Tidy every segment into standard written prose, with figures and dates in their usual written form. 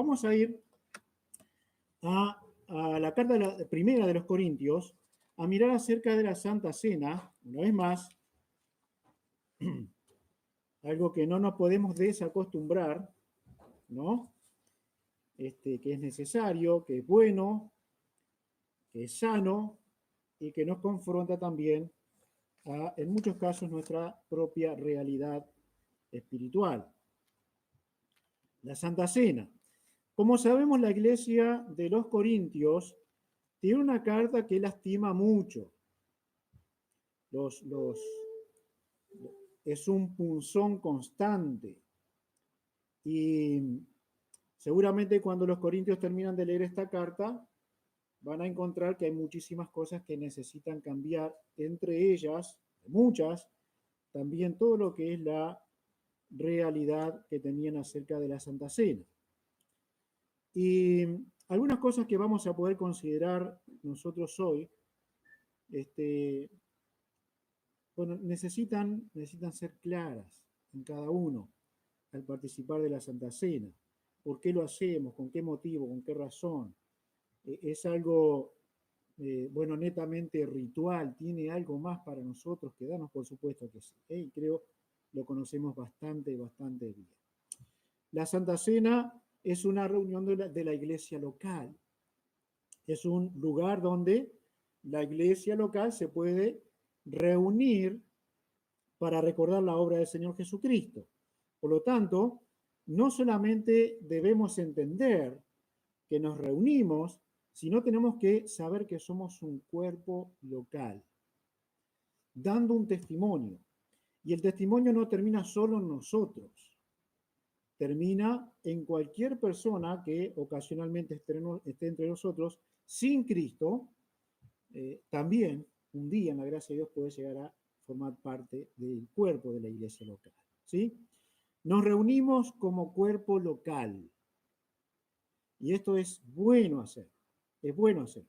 vamos a ir a la carta primera de los Corintios, a mirar acerca de la Santa Cena, una vez más, algo que no nos podemos desacostumbrar, ¿no? Que es necesario, que es bueno, que es sano y que nos confronta también en muchos casos, nuestra propia realidad espiritual. La Santa Cena. Como sabemos, la iglesia de los Corintios tiene una carta que lastima mucho. Es un punzón constante. Y seguramente cuando los corintios terminan de leer esta carta, van a encontrar que hay muchísimas cosas que necesitan cambiar, entre ellas, muchas, también todo lo que es la realidad que tenían acerca de la Santa Cena. Y algunas cosas que vamos a poder considerar nosotros hoy, bueno, necesitan ser claras en cada uno al participar de la Santa Cena. ¿Por qué lo hacemos? ¿Con qué motivo? ¿Con qué razón? Es algo, bueno, netamente ritual, tiene algo más para nosotros que darnos, por supuesto que sí. Y creo lo conocemos bastante bien. La Santa Cena es una reunión de la iglesia local. Es un lugar donde la iglesia local se puede reunir para recordar la obra del Señor Jesucristo. Por lo tanto, no solamente debemos entender que nos reunimos, sino tenemos que saber que somos un cuerpo local, dando un testimonio. Y el testimonio no termina solo en nosotros, termina en cualquier persona que ocasionalmente esté entre nosotros sin Cristo. También un día, en la gracia de Dios, puede llegar a formar parte del cuerpo de la iglesia local. ¿Sí? Nos reunimos como cuerpo local. Y esto es bueno hacer. Es bueno hacer.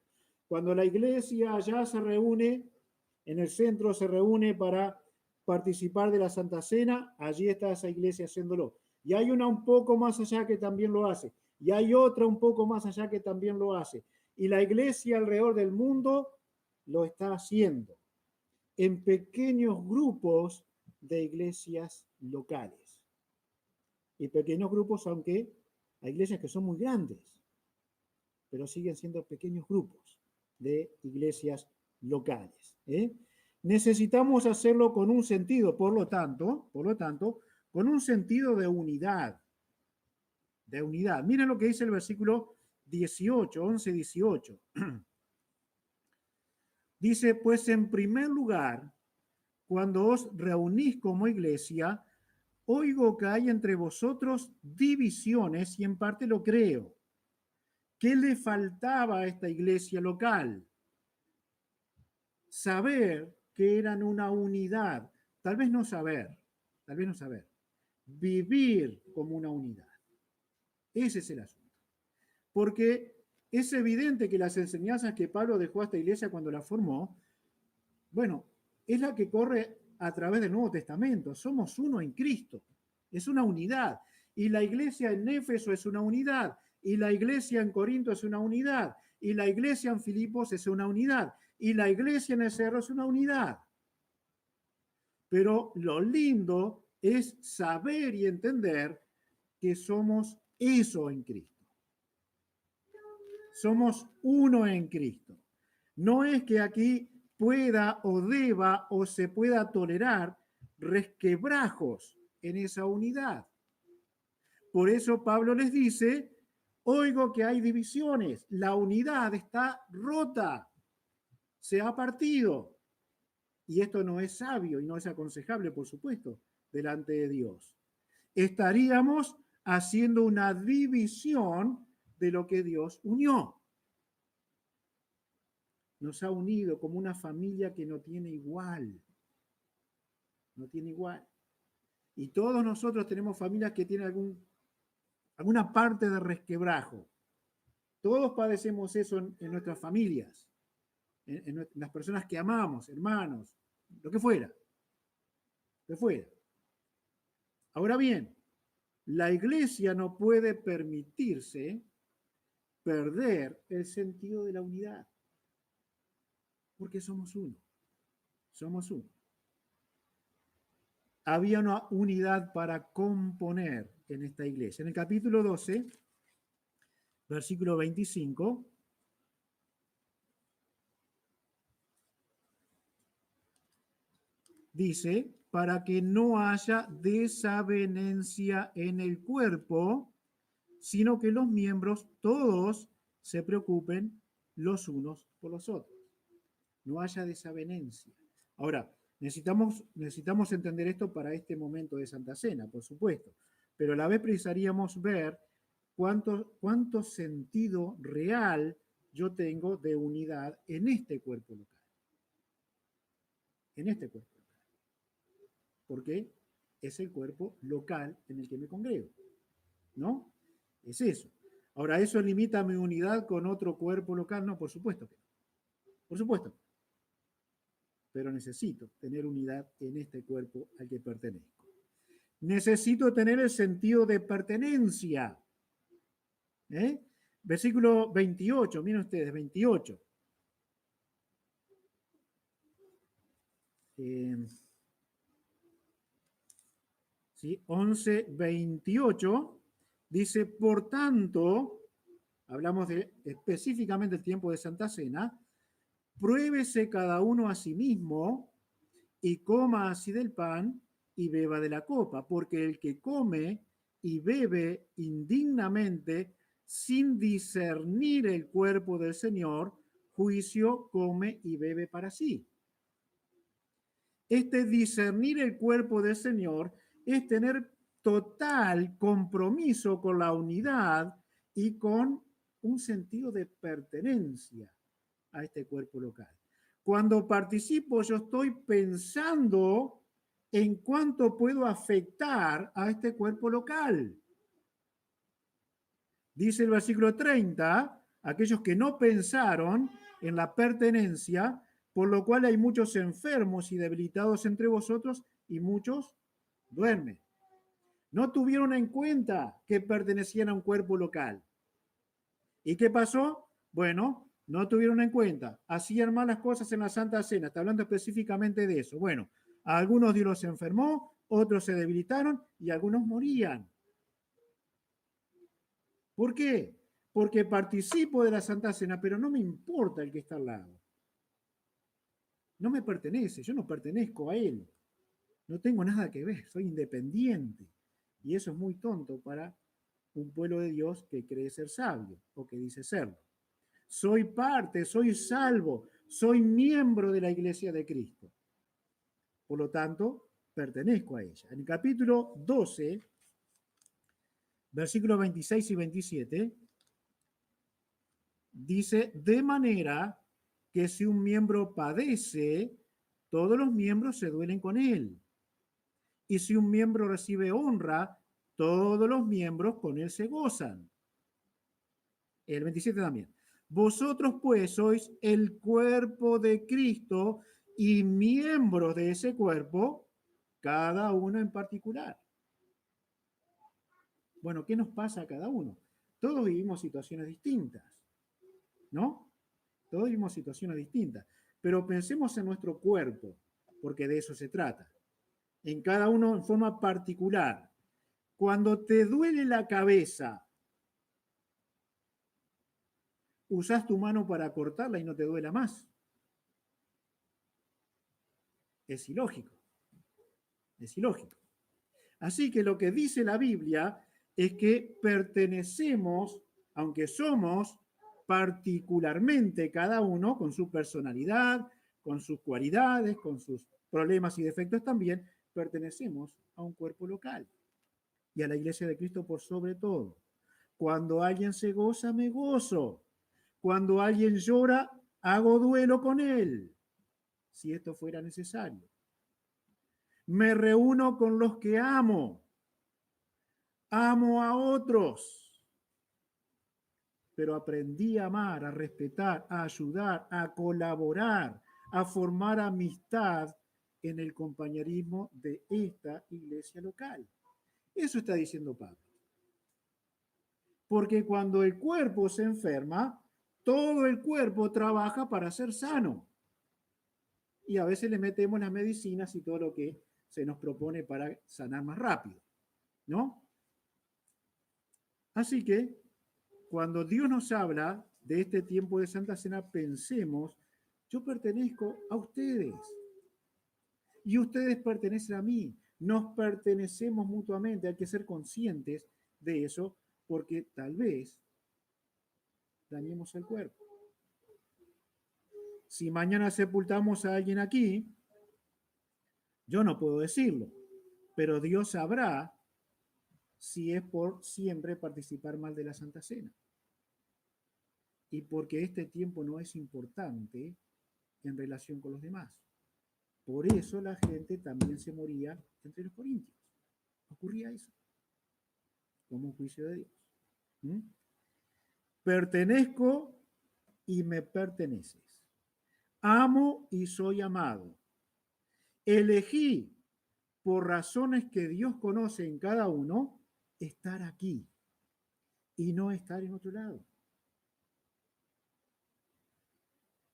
Cuando la iglesia allá se reúne, en el centro se reúne para participar de la Santa Cena, allí está esa iglesia haciéndolo. Y hay una un poco más allá que también lo hace. Y hay otra un poco más allá que también lo hace. Y la iglesia alrededor del mundo lo está haciendo en pequeños grupos de iglesias locales. Y pequeños grupos, aunque hay iglesias que son muy grandes, pero siguen siendo pequeños grupos de iglesias locales. Necesitamos hacerlo con un sentido, por lo tanto, con un sentido de unidad. De unidad. Miren lo que dice el versículo 18, 11, 18. Dice, pues en primer lugar, cuando os reunís como iglesia, oigo que hay entre vosotros divisiones y en parte lo creo. ¿Qué le faltaba a esta iglesia local? Saber que eran una unidad. Tal vez no saber. Vivir como una unidad. Ese es el asunto. Porque es evidente que las enseñanzas que Pablo dejó a esta iglesia cuando la formó, bueno, es la que corre a través del Nuevo Testamento. Somos uno en Cristo. Es una unidad. Y la iglesia en Éfeso es una unidad. Y la iglesia en Corinto es una unidad. Y la iglesia en Filipos es una unidad. Y la iglesia en el Cerro es una unidad. Pero lo lindo es saber y entender que somos eso en Cristo. Somos uno en Cristo. No es que aquí pueda o deba o se pueda tolerar resquebrajos en esa unidad. Por eso Pablo les dice, oigo que hay divisiones, la unidad está rota, se ha partido. Y esto no es sabio y no es aconsejable, por supuesto, delante de Dios. Estaríamos haciendo una división de lo que Dios unió. Nos ha unido como una familia que no tiene igual. No tiene igual. Y todos nosotros tenemos familias que tienen alguna parte de resquebrajo. Todos padecemos eso en nuestras familias, en las personas que amamos, hermanos, lo que fuera. Ahora bien, La iglesia no puede permitirse perder el sentido de la unidad, porque somos uno, somos uno. Había una unidad para componer en esta iglesia. En el capítulo 12, versículo 25, dice, para que no haya desavenencia en el cuerpo, sino que los miembros todos se preocupen los unos por los otros. No haya desavenencia. Ahora, necesitamos entender esto para este momento de Santa Cena, por supuesto, pero a la vez precisaríamos ver cuánto sentido real yo tengo de unidad en este cuerpo local. En este cuerpo local. Porque es el cuerpo local en el que me congrego. ¿No? Es eso. Ahora, ¿eso limita mi unidad con otro cuerpo local? No, por supuesto que no. Por supuesto. Pero necesito tener unidad en este cuerpo al que pertenezco. Necesito tener el sentido de pertenencia. ¿Eh? Versículo 28, miren ustedes, 28. ¿Sí? 11, 28 dice, por tanto, hablamos de específicamente el tiempo de Santa Cena, pruébese cada uno a sí mismo y coma así del pan y beba de la copa, porque el que come y bebe indignamente sin discernir el cuerpo del Señor, juicio come y bebe para sí. Este discernir el cuerpo del Señor es tener total compromiso con la unidad y con un sentido de pertenencia a este cuerpo local. Cuando participo, yo estoy pensando en cuánto puedo afectar a este cuerpo local. Dice el versículo 30, aquellos que no pensaron en la pertenencia, por lo cual hay muchos enfermos y debilitados entre vosotros y muchos duermen. No tuvieron en cuenta que pertenecían a un cuerpo local. ¿Y qué pasó? Bueno, no tuvieron en cuenta. Hacían malas cosas en la Santa Cena. Está hablando específicamente de eso. Bueno, a algunos Dios los enfermó, otros se debilitaron y algunos morían. ¿Por qué? Porque participo de la Santa Cena, pero no me importa el que está al lado. No me pertenece, yo no pertenezco a él. No tengo nada que ver, soy independiente. Y eso es muy tonto para un pueblo de Dios que cree ser sabio o que dice serlo. Soy parte, soy salvo, soy miembro de la iglesia de Cristo. Por lo tanto, pertenezco a ella. En el capítulo 12, versículos 26 y 27, dice, de manera que si un miembro padece, todos los miembros se duelen con él. Y si un miembro recibe honra, todos los miembros con él se gozan. El 27 también. Vosotros pues sois el cuerpo de Cristo y miembros de ese cuerpo, cada uno en particular. Bueno, ¿qué nos pasa a cada uno? Todos vivimos situaciones distintas, ¿no? Todos vivimos situaciones distintas, pero pensemos en nuestro cuerpo, porque de eso se trata. En cada uno en forma particular. Cuando te duele la cabeza, usas tu mano para cortarla y no te duela más. Es ilógico. Es ilógico. Así que lo que dice la Biblia es que pertenecemos, aunque somos particularmente cada uno con su personalidad, con sus cualidades, con sus problemas y defectos también, pertenecemos a un cuerpo local y a la iglesia de Cristo por sobre todo. Cuando alguien se goza, me gozo. Cuando alguien llora, hago duelo con él, si esto fuera necesario. Me reúno con los que amo. Amo a otros. Pero aprendí a amar, a respetar, a ayudar, a colaborar, a formar amistad en el compañerismo de esta iglesia local. Eso está diciendo Pablo. Porque cuando el cuerpo se enferma, todo el cuerpo trabaja para ser sano. Y a veces le metemos las medicinas y todo lo que se nos propone para sanar más rápido, ¿no? Así que cuando Dios nos habla de este tiempo de Santa Cena, pensemos, yo pertenezco a ustedes y ustedes pertenecen a mí. Nos pertenecemos mutuamente, hay que ser conscientes de eso, porque tal vez dañemos el cuerpo. Si mañana sepultamos a alguien aquí, yo no puedo decirlo, pero Dios sabrá si es por siempre participar mal de la Santa Cena. Y porque este tiempo no es importante en relación con los demás. Por eso la gente también se moría entre los corintios. Ocurría eso, como un juicio de Dios. ¿Mm? Pertenezco y me perteneces. Amo y soy amado. Elegí, por razones que Dios conoce en cada uno, estar aquí y no estar en otro lado.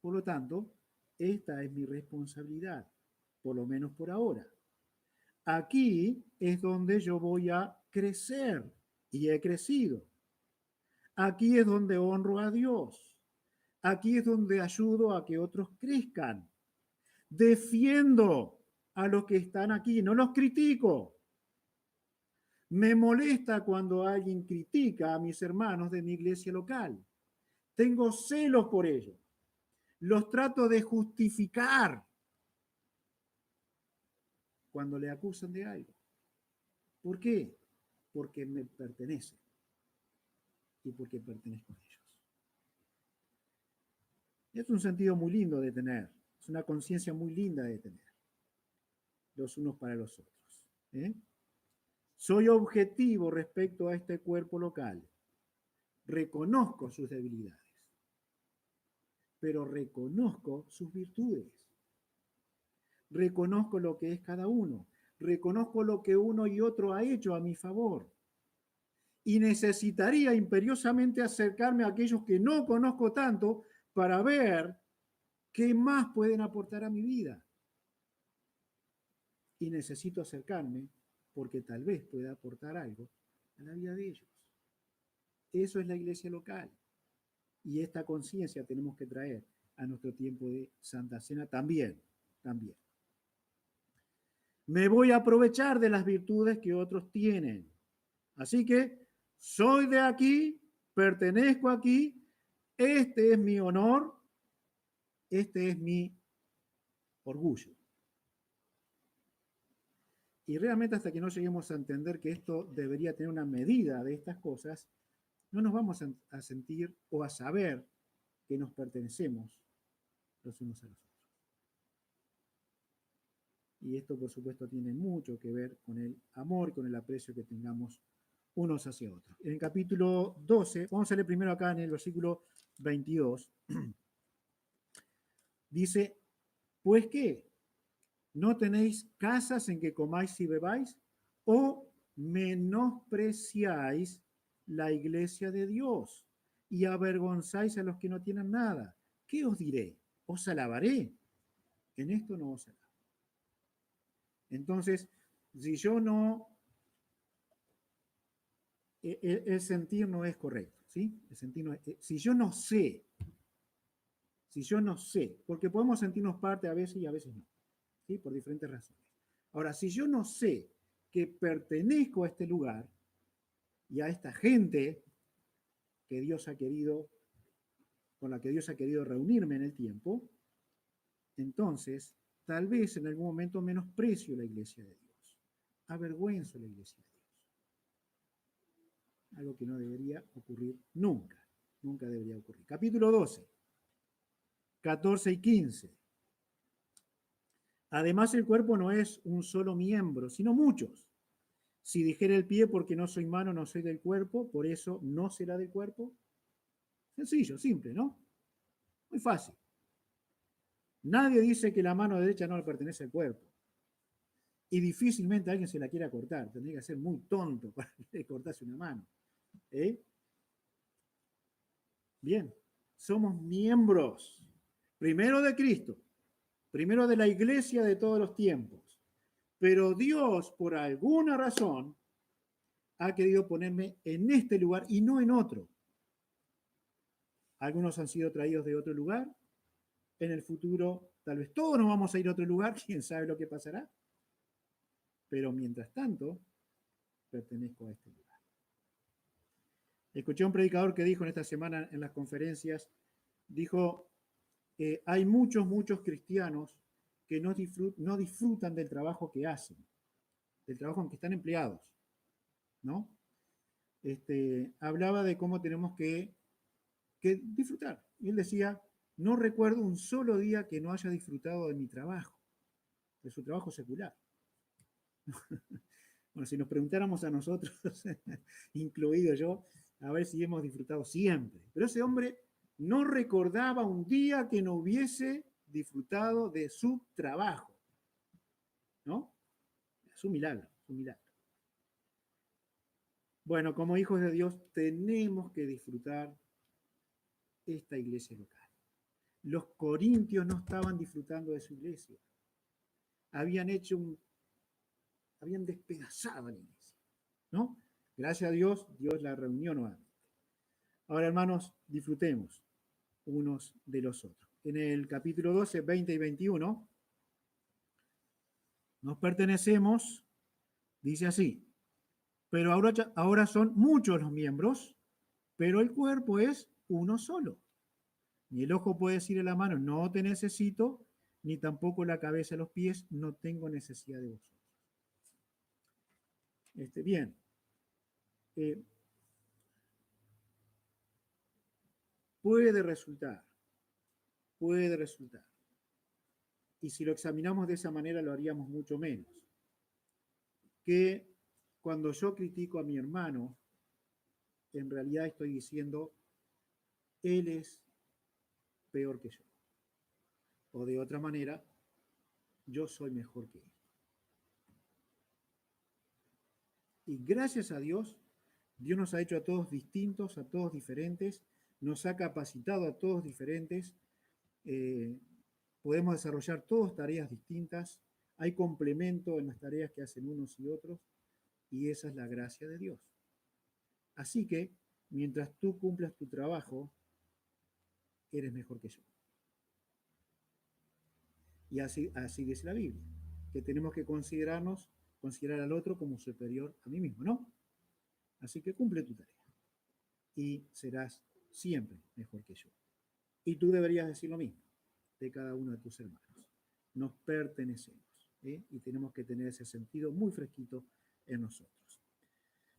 Por lo tanto, esta es mi responsabilidad, por lo menos por ahora. Aquí es donde yo voy a crecer y he crecido. Aquí es donde honro a Dios. Aquí es donde ayudo a que otros crezcan. Defiendo a los que están aquí, no los critico. Me molesta cuando alguien critica a mis hermanos de mi iglesia local. Tengo celos por ellos. Los trato de justificar cuando le acusan de algo. ¿Por qué? Porque me pertenece y porque pertenezco a ellos. Es un sentido muy lindo de tener, es una conciencia muy linda de tener, los unos para los otros. ¿Eh? Soy objetivo respecto a este cuerpo local. Reconozco sus debilidades, pero reconozco sus virtudes. Reconozco lo que es cada uno. Reconozco lo que uno y otro ha hecho a mi favor. Y necesitaría imperiosamente acercarme a aquellos que no conozco tanto para ver qué más pueden aportar a mi vida. Y necesito acercarme porque tal vez pueda aportar algo a la vida de ellos. Eso es la iglesia local. Y esta conciencia tenemos que traer a nuestro tiempo de Santa Cena también. Me voy a aprovechar de las virtudes que otros tienen. Así que soy de aquí, pertenezco aquí, este es mi honor, este es mi orgullo. Y realmente hasta que no lleguemos a entender que esto debería tener una medida de estas cosas, no nos vamos a sentir o a saber que nos pertenecemos los unos a los otros. Y esto, por supuesto, tiene mucho que ver con el amor, con el aprecio que tengamos unos hacia otros. En el capítulo 12, vamos a leer primero acá en el versículo 22, dice, ¿pues qué? ¿No tenéis casas en que comáis y bebáis? ¿O menospreciáis la iglesia de Dios y avergonzáis a los que no tienen nada? ¿Qué os diré? ¿Os alabaré? En esto no os alabo. Entonces, si yo no, el sentir no es correcto, ¿sí? El sentir no es, si yo no sé, porque podemos sentirnos parte a veces y a veces no, ¿sí? Por diferentes razones. Ahora, si yo no sé que pertenezco a este lugar y a esta gente que Dios ha querido, con la que Dios ha querido reunirme en el tiempo, entonces tal vez en algún momento menosprecio la iglesia de Dios, avergüenzo la iglesia de Dios. Algo que no debería ocurrir nunca, nunca debería ocurrir. Capítulo 12, 14 y 15. Además, el cuerpo no es un solo miembro, sino muchos. Si dijera el pie, porque no soy mano, no soy del cuerpo, por eso no será del cuerpo. Sencillo, simple, ¿no? Muy fácil. Nadie dice que la mano derecha no le pertenece al cuerpo. y difícilmente alguien se la quiera cortar. Tendría que ser muy tonto para cortarse una mano. ¿Eh? Bien, somos miembros, primero de Cristo, primero de la iglesia de todos los tiempos. Pero Dios, por alguna razón, ha querido ponerme en este lugar y no en otro. Algunos han sido traídos de otro lugar. En el futuro, tal vez todos nos vamos a ir a otro lugar, quién sabe lo que pasará. Pero mientras tanto, pertenezco a este lugar. Escuché a un predicador que dijo en esta semana en las conferencias, dijo, hay muchos cristianos que no disfrutan del trabajo que hacen, del trabajo en que están empleados, ¿no? Hablaba de cómo tenemos que disfrutar. Y él decía, no recuerdo un solo día que no haya disfrutado de mi trabajo, de su trabajo secular. Bueno, si nos preguntáramos a nosotros, incluido yo, a ver si hemos disfrutado siempre. Pero ese hombre no recordaba un día que no hubiese disfrutado de su trabajo, ¿no? Es un milagro, es un milagro. Bueno, como hijos de Dios tenemos que disfrutar esta iglesia local. Los corintios no estaban disfrutando de su iglesia. Habían despedazado a la iglesia, ¿no? Gracias a Dios, Dios la reunió nuevamente. Ahora, hermanos, disfrutemos unos de los otros. En el capítulo 12, 20 y 21, nos pertenecemos, dice así, pero ahora son muchos los miembros, pero el cuerpo es uno solo. Ni el ojo puede decir a la mano, no te necesito, ni tampoco la cabeza a los pies, no tengo necesidad de vosotros. Bien. Puede resultar, y si lo examinamos de esa manera lo haríamos mucho menos, que cuando yo critico a mi hermano, en realidad estoy diciendo, él es peor que yo. O de otra manera, yo soy mejor que él. Y gracias a Dios, Dios nos ha hecho a todos distintos, a todos diferentes, nos ha capacitado a todos diferentes, podemos desarrollar todas tareas distintas, hay complemento en las tareas que hacen unos y otros, y esa es la gracia de Dios. Así que, mientras tú cumplas tu trabajo, eres mejor que yo. Y así dice la Biblia, que tenemos que considerar al otro como superior a mí mismo, ¿no? Así que cumple tu tarea y serás siempre mejor que yo. Y tú deberías decir lo mismo de cada uno de tus hermanos. Nos pertenecemos, ¿eh? Y tenemos que tener ese sentido muy fresquito en nosotros.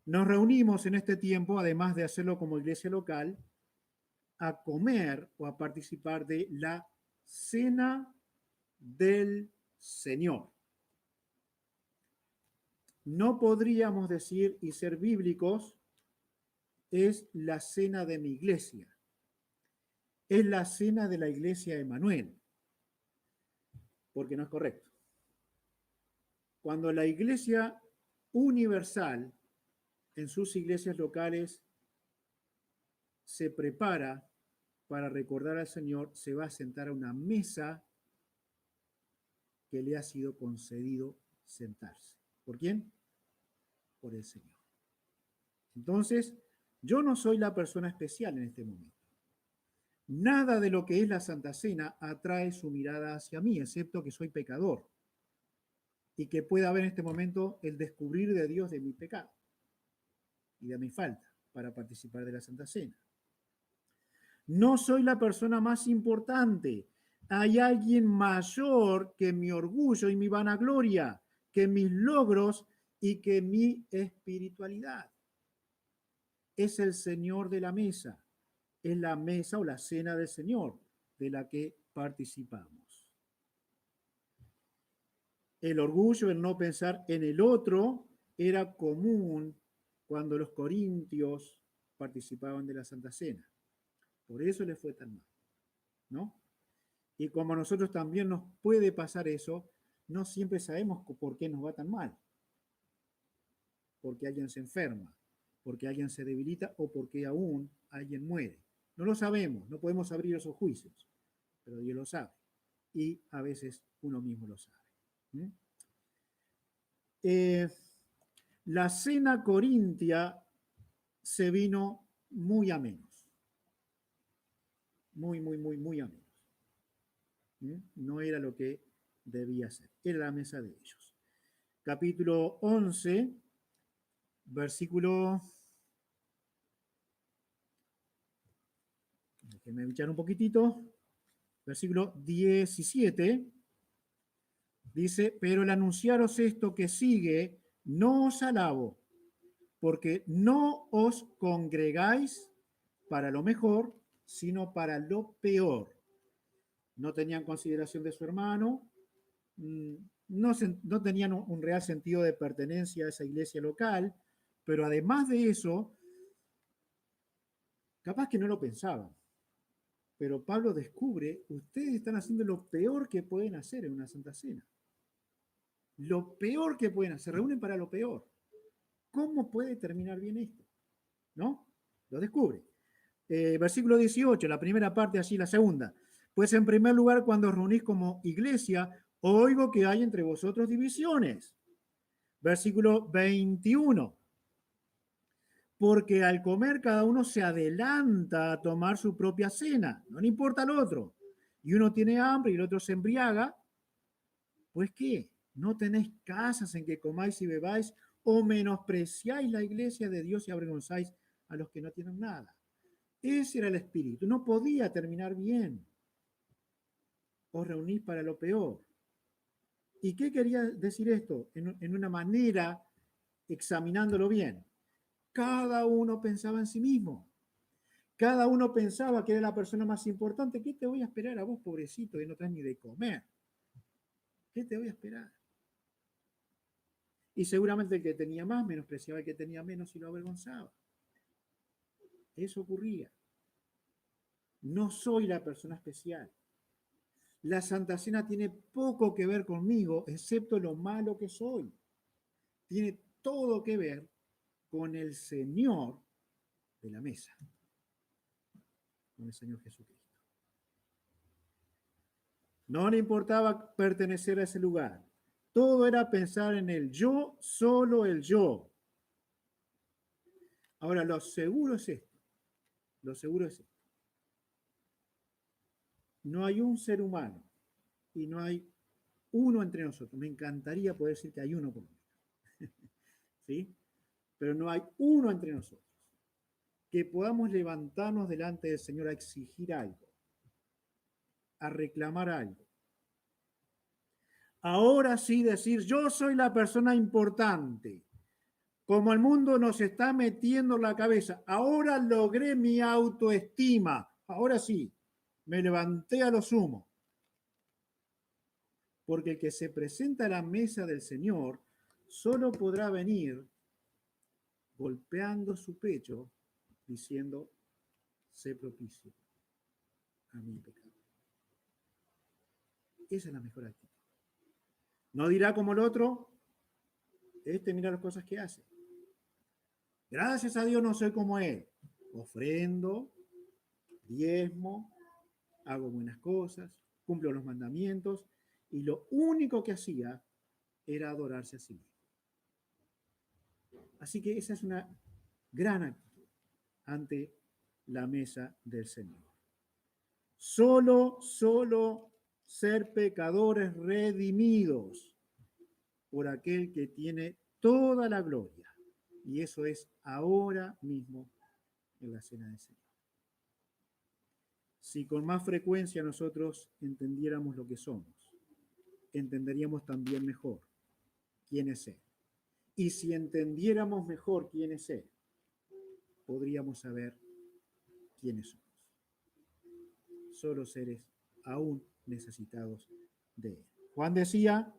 Nos reunimos en este tiempo, además de hacerlo como iglesia local, a comer o a participar de la cena del Señor. No podríamos decir y ser bíblicos, es la cena de mi iglesia. Es la cena de la iglesia de Emanuel, porque no es correcto. Cuando la iglesia universal en sus iglesias locales se prepara para recordar al Señor, se va a sentar a una mesa que le ha sido concedido sentarse. ¿Por quién? Por el Señor. Entonces, yo no soy la persona especial en este momento. Nada de lo que es la Santa Cena atrae su mirada hacia mí, excepto que soy pecador y que pueda haber en este momento el descubrir de Dios de mi pecado y de mi falta para participar de la Santa Cena. No soy la persona más importante. Hay alguien mayor que mi orgullo y mi vanagloria, que mis logros y que mi espiritualidad. Es el Señor de la mesa. Es la mesa o la cena del Señor de la que participamos. El orgullo, el no pensar en el otro, era común cuando los corintios participaban de la Santa Cena. Por eso les fue tan mal, ¿no? Y como a nosotros también nos puede pasar eso, no siempre sabemos por qué nos va tan mal. Porque alguien se enferma, porque alguien se debilita o porque aún alguien muere. No lo sabemos, no podemos abrir esos juicios, pero Dios lo sabe. Y a veces uno mismo lo sabe. ¿Mm? La cena corintia se vino muy a menos. Muy a menos. No era lo que debía ser. Era la mesa de ellos. Capítulo 11, versículo... Déjenme echar un poquitito. Versículo 17. Dice, pero el anunciaros esto que sigue, no os alabo, porque no os congregáis para lo mejor, sino para lo peor. No tenían consideración de su hermano, no tenían un real sentido de pertenencia a esa iglesia local, pero además de eso, capaz que no lo pensaban. Pero Pablo descubre, ustedes están haciendo lo peor que pueden hacer en una Santa Cena. Lo peor que pueden hacer, se reúnen para lo peor. ¿Cómo puede terminar bien esto? ¿No? Lo descubre. Versículo 18, la primera parte, así la segunda. Pues en primer lugar, cuando os reunís como iglesia, oigo que hay entre vosotros divisiones. Versículo 21. Porque al comer cada uno se adelanta a tomar su propia cena, no le importa al otro. Y uno tiene hambre y el otro se embriaga. Pues ¿qué? ¿No tenéis casas en que comáis y bebáis o menospreciáis la iglesia de Dios y avergonzáis a los que no tienen nada? Ese era el espíritu. No podía terminar bien. Os reunís para lo peor. ¿Y qué quería decir esto? En una manera, examinándolo bien. Cada uno pensaba en sí mismo. Cada uno pensaba que era la persona más importante. ¿Qué te voy a esperar a vos, pobrecito, que no traes ni de comer? ¿Qué te voy a esperar? Y seguramente el que tenía más menospreciaba al que tenía menos y lo avergonzaba. Eso ocurría. No soy la persona especial. La Santa Cena tiene poco que ver conmigo, excepto lo malo que soy. Tiene todo que ver con el Señor de la mesa, con el Señor Jesucristo. No le importaba pertenecer a ese lugar. Todo era pensar en el yo, solo el yo. Ahora, lo seguro es esto. Lo seguro es esto. No hay un ser humano y no hay uno entre nosotros. Me encantaría poder decir que hay uno por lo menos. ¿Sí? Pero no hay uno entre nosotros que podamos levantarnos delante del Señor a exigir algo, a reclamar algo. Ahora sí decir, yo soy la persona importante. Como el mundo nos está metiendo en la cabeza, ahora logré mi autoestima. Ahora sí, me levanté a lo sumo. Porque el que se presenta a la mesa del Señor solo podrá venir golpeando su pecho diciendo, sé propicio a mi pecado. Esa es la mejor actitud. No dirá como el otro, mira las cosas que hace. Gracias a Dios no soy como él. Ofrendo, diezmo, hago buenas cosas, cumplo los mandamientos y lo único que hacía era adorarse a sí mismo. Así que esa es una gran actitud ante la mesa del Señor. Solo ser pecadores redimidos por aquel que tiene toda la gloria. Y eso es ahora mismo en la cena del Señor. Si con más frecuencia nosotros entendiéramos lo que somos, entenderíamos también mejor quién es Él. Y si entendiéramos mejor quién es Él, podríamos saber quiénes somos. Solo seres aún necesitados de Él. Juan decía,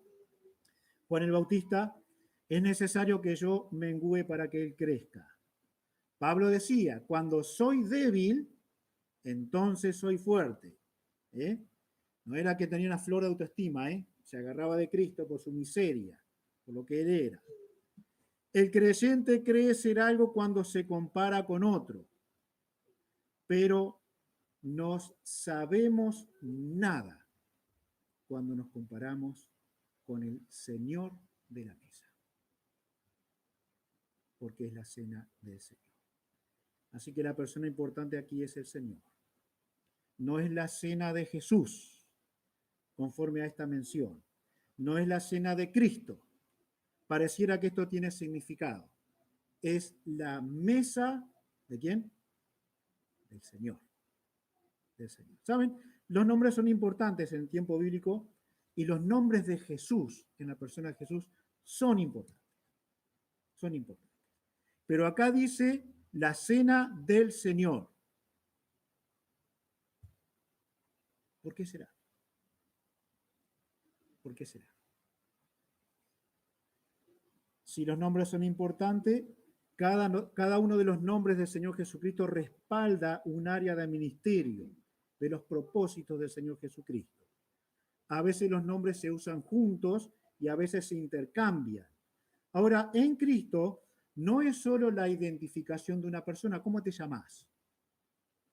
Juan el Bautista, es necesario que yo mengüe para que Él crezca. Pablo decía, cuando soy débil, entonces soy fuerte. No era que tenía una flor de autoestima, se agarraba de Cristo por su miseria, por lo que Él era. El creyente cree ser algo cuando se compara con otro, pero no sabemos nada cuando nos comparamos con el Señor de la mesa, porque es la cena del Señor. Así que la persona importante aquí es el Señor. No es la cena de Jesús, conforme a esta mención. No es la cena de Cristo. Pareciera que esto tiene significado. Es la mesa, ¿de quién? Del Señor. Del Señor. ¿Saben? Los nombres son importantes en el tiempo bíblico y los nombres de Jesús, en la persona de Jesús, son importantes. Son importantes. Pero acá dice la cena del Señor. ¿Por qué será? ¿Por qué será? Si los nombres son importantes, cada uno de los nombres del Señor Jesucristo respalda un área de ministerio, de los propósitos del Señor Jesucristo. A veces los nombres se usan juntos y a veces se intercambian. Ahora, en Cristo no es solo la identificación de una persona, ¿cómo te llamas?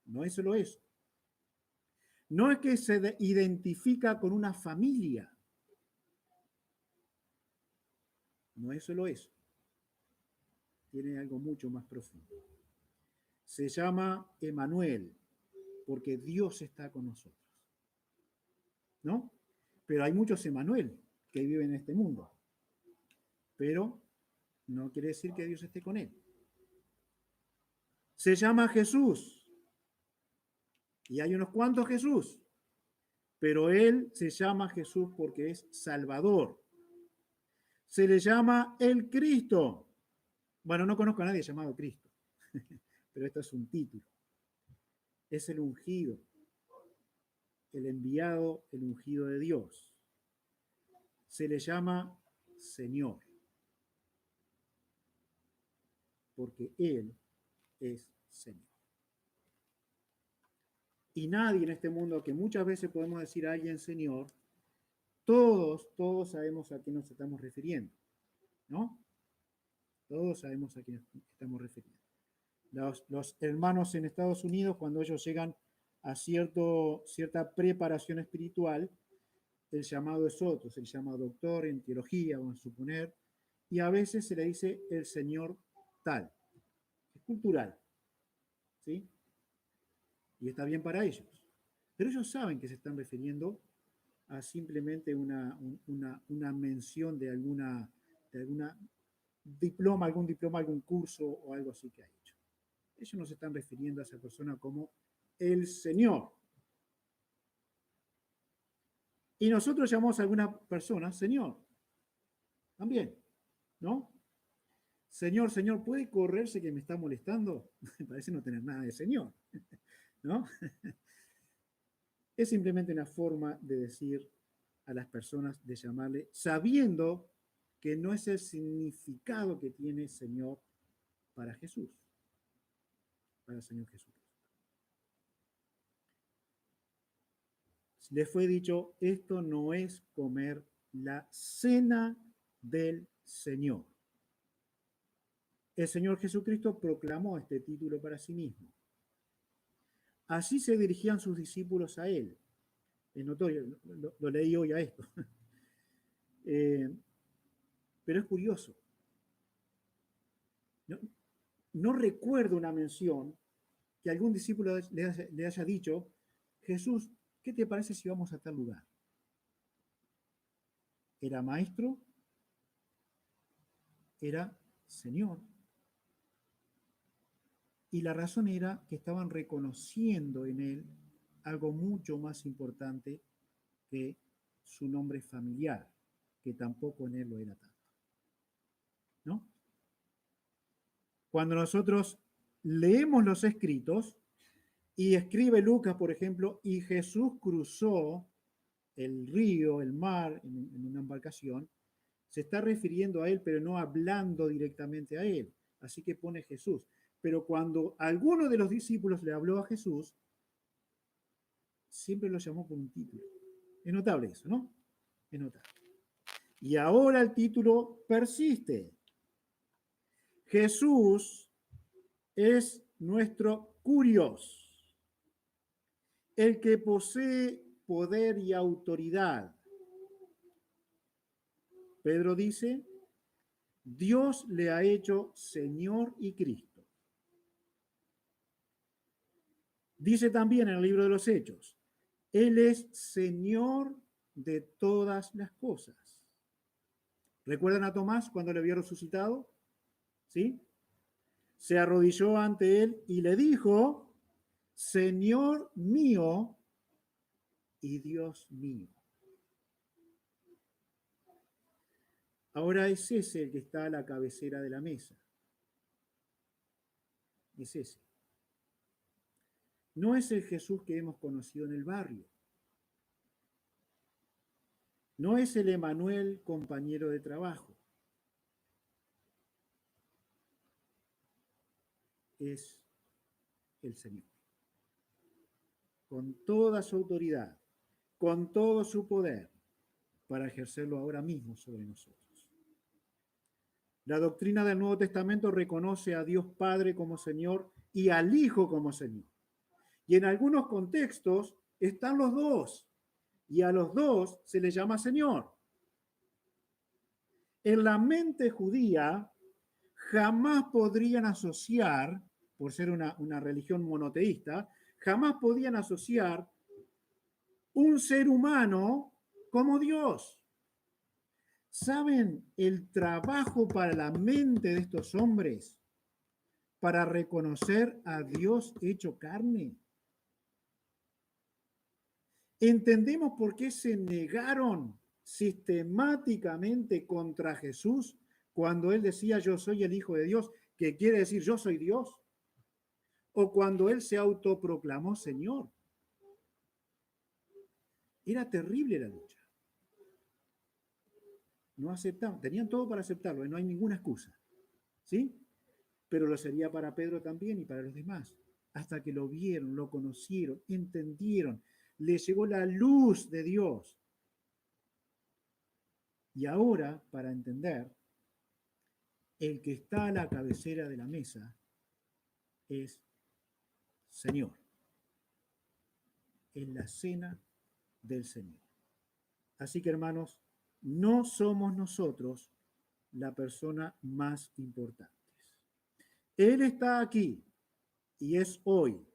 No es solo eso. No es que se identifica con una familia. No es solo eso. Tiene algo mucho más profundo. Se llama Emanuel, porque Dios está con nosotros. ¿No? Pero hay muchos Emanuel que viven en este mundo. Pero no quiere decir que Dios esté con él. Se llama Jesús. Y hay unos cuantos Jesús. Pero él se llama Jesús porque es Salvador. Se le llama el Cristo. Bueno, no conozco a nadie llamado Cristo. Pero esto es un título. Es el ungido. El enviado, el ungido de Dios. Se le llama Señor. Porque Él es Señor. Y nadie en este mundo, que muchas veces podemos decir a alguien Señor, todos sabemos a quién nos estamos refiriendo, ¿no? Todos sabemos a quién estamos refiriendo. Los hermanos en Estados Unidos, cuando ellos llegan a cierta preparación espiritual, el llamado es otro, se le llama doctor en teología, vamos a suponer, y a veces se le dice el Señor tal. Es cultural, ¿sí? Y está bien para ellos. Pero ellos saben que se están refiriendo a simplemente una mención de alguna diploma, algún curso o algo así que ha hecho. Ellos no se están refiriendo a esa persona como el Señor. Y nosotros llamamos a alguna persona Señor. También, ¿no? Señor, Señor, ¿puede correrse que me está molestando? Me parece no tener nada de Señor, ¿no? Es simplemente una forma de decir a las personas, de llamarle, sabiendo que no es el significado que tiene Señor para Jesús, para el Señor Jesús. Les fue dicho, esto no es comer la cena del Señor. El Señor Jesucristo proclamó este título para sí mismo. Así se dirigían sus discípulos a él. Es notorio, lo leí hoy a esto. Pero es curioso. No recuerdo una mención que algún discípulo le haya dicho, Jesús, ¿qué te parece si vamos a tal lugar? Era maestro, era Señor. Y la razón era que estaban reconociendo en él algo mucho más importante que su nombre familiar, que tampoco en él lo era tanto. ¿No? Cuando nosotros leemos los escritos y escribe Lucas, por ejemplo, y Jesús cruzó el río, el mar, en una embarcación, se está refiriendo a él, pero no hablando directamente a él. Así que pone Jesús. Pero cuando alguno de los discípulos le habló a Jesús, siempre lo llamó por un título. Es notable eso, ¿no? Es notable. Y ahora el título persiste. Jesús es nuestro Curios, el que posee poder y autoridad. Pedro dice, Dios le ha hecho Señor y Cristo. Dice también en el libro de los Hechos, Él es Señor de todas las cosas. ¿Recuerdan a Tomás cuando le había resucitado? ¿Sí? Se arrodilló ante él y le dijo, Señor mío y Dios mío. Ahora es ese el que está a la cabecera de la mesa. Es ese. No es el Jesús que hemos conocido en el barrio. No es el Emanuel compañero de trabajo. Es el Señor. Con toda su autoridad, con todo su poder, para ejercerlo ahora mismo sobre nosotros. La doctrina del Nuevo Testamento reconoce a Dios Padre como Señor y al Hijo como Señor. Y en algunos contextos están los dos, y a los dos se les llama Señor. En la mente judía jamás podrían asociar, por ser una religión monoteísta, jamás podían asociar un ser humano como Dios. ¿Saben el trabajo para la mente de estos hombres para reconocer a Dios hecho carne? ¿Entendemos por qué se negaron sistemáticamente contra Jesús cuando él decía yo soy el Hijo de Dios, que quiere decir yo soy Dios? O cuando él se autoproclamó Señor. Era terrible la lucha. No aceptaban, tenían todo para aceptarlo, y no hay ninguna excusa. ¿Sí? Pero lo sería para Pedro también y para los demás. Hasta que lo vieron, lo conocieron, entendieron, les llegó la luz de Dios. Y ahora, para entender, el que está a la cabecera de la mesa es Señor. Es la cena del Señor. Así que, hermanos, no somos nosotros la persona más importante. Él está aquí y es hoy.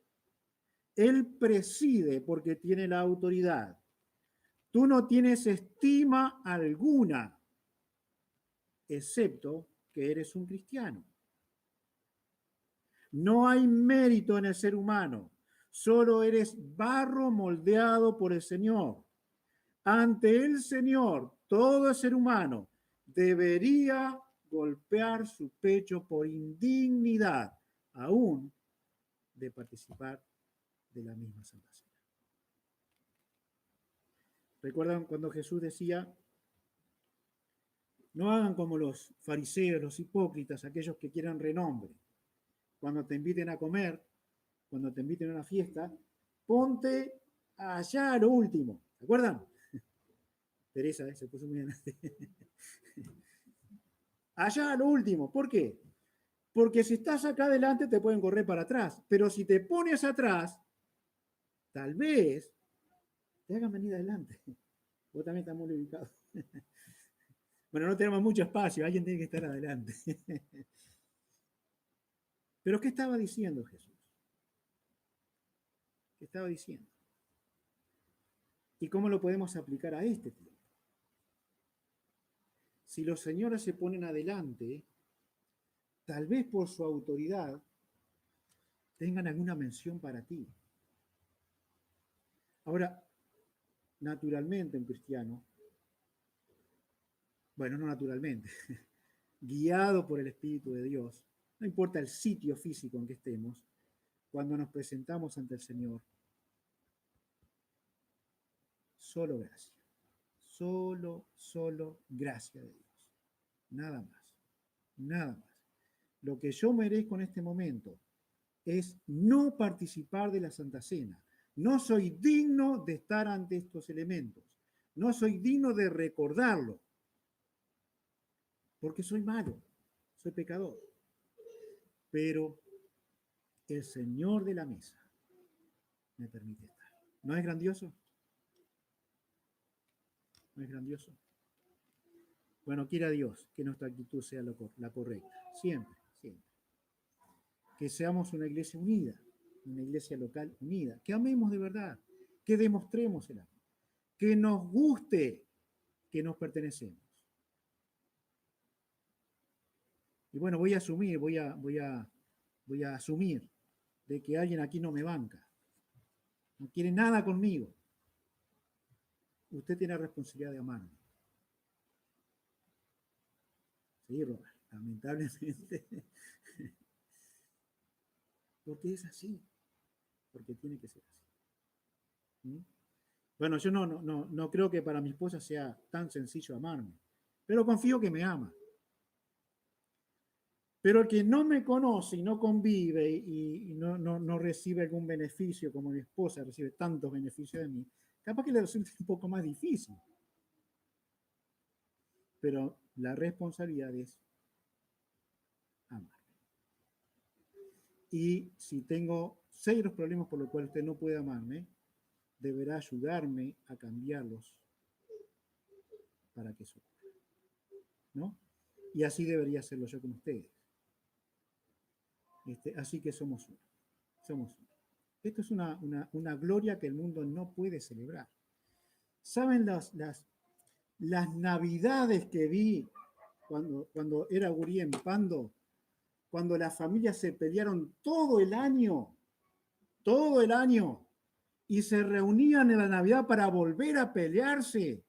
Él preside porque tiene la autoridad. Tú no tienes estima alguna, excepto que eres un cristiano. No hay mérito en el ser humano, solo eres barro moldeado por el Señor. Ante el Señor, todo ser humano debería golpear su pecho por indignidad, aún de participar de la misma Santa Cena. ¿Recuerdan cuando Jesús decía, no hagan como los fariseos, los hipócritas, aquellos que quieran renombre? Cuando te inviten a comer, cuando te inviten a una fiesta, ponte allá a lo último. ¿Se acuerdan? Teresa, se puso muy adelante. Allá a lo último. ¿Por qué? Porque si estás acá adelante te pueden correr para atrás. Pero si te pones atrás, tal vez te hagan venir adelante. Vos también estás muy ubicado. Bueno, no tenemos mucho espacio, alguien tiene que estar adelante. Pero ¿qué estaba diciendo Jesús? ¿Qué estaba diciendo? ¿Y cómo lo podemos aplicar a este tiempo? Si los señores se ponen adelante, tal vez por su autoridad tengan alguna mención para ti. Ahora, naturalmente un cristiano, bueno, no naturalmente, guiado por el Espíritu de Dios, no importa el sitio físico en que estemos, cuando nos presentamos ante el Señor, solo gracia. Solo gracia de Dios. Nada más. Nada más. Lo que yo merezco en este momento es no participar de la Santa Cena. No soy digno de estar ante estos elementos. No soy digno de recordarlo, porque soy malo, soy pecador. Pero el Señor de la mesa me permite estar. ¿No es grandioso? ¿No es grandioso? Bueno, quiera Dios que nuestra actitud sea la correcta, siempre, siempre. Que seamos una iglesia unida, una iglesia local unida, que amemos de verdad, que demostremos el amor, que nos guste que nos pertenecemos. Y bueno, voy a asumir de que alguien aquí no me banca, no quiere nada conmigo. Usted tiene la responsabilidad de amarme. Sí, Robert, lamentablemente, porque es así, porque tiene que ser así. ¿Mm? Bueno, yo no creo que para mi esposa sea tan sencillo amarme, pero confío que me ama. Pero el que no me conoce y no convive y no recibe algún beneficio como mi esposa recibe tantos beneficios de mí, capaz que le resulte un poco más difícil. Pero la responsabilidad es amar. Y si tengo serios problemas por los cuales usted no puede amarme, deberá ayudarme a cambiarlos para que eso ocurra, ¿no? Y así debería hacerlo yo con ustedes. Así que somos uno. Somos uno. Esto es una gloria que el mundo no puede celebrar. ¿Saben las navidades que vi cuando era gurí en Pando? Cuando las familias se pelearon todo el año, y se reunían en la Navidad para volver a pelearse,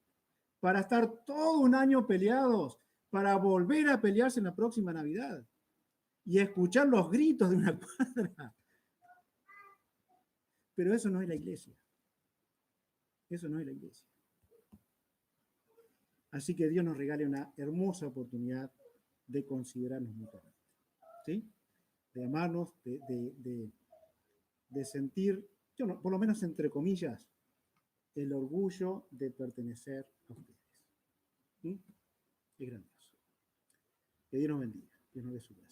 para estar todo un año peleados, para volver a pelearse en la próxima Navidad y escuchar los gritos de una cuadra. Pero eso no es la iglesia. Eso no es la iglesia. Así que Dios nos regale una hermosa oportunidad de considerarnos mutuamente. ¿Sí? De amarnos, de sentir, yo no, por lo menos entre comillas, el orgullo de pertenecer a ustedes. ¿Sí? Es grandioso. Que Dios nos bendiga. Dios nos dé su gracia.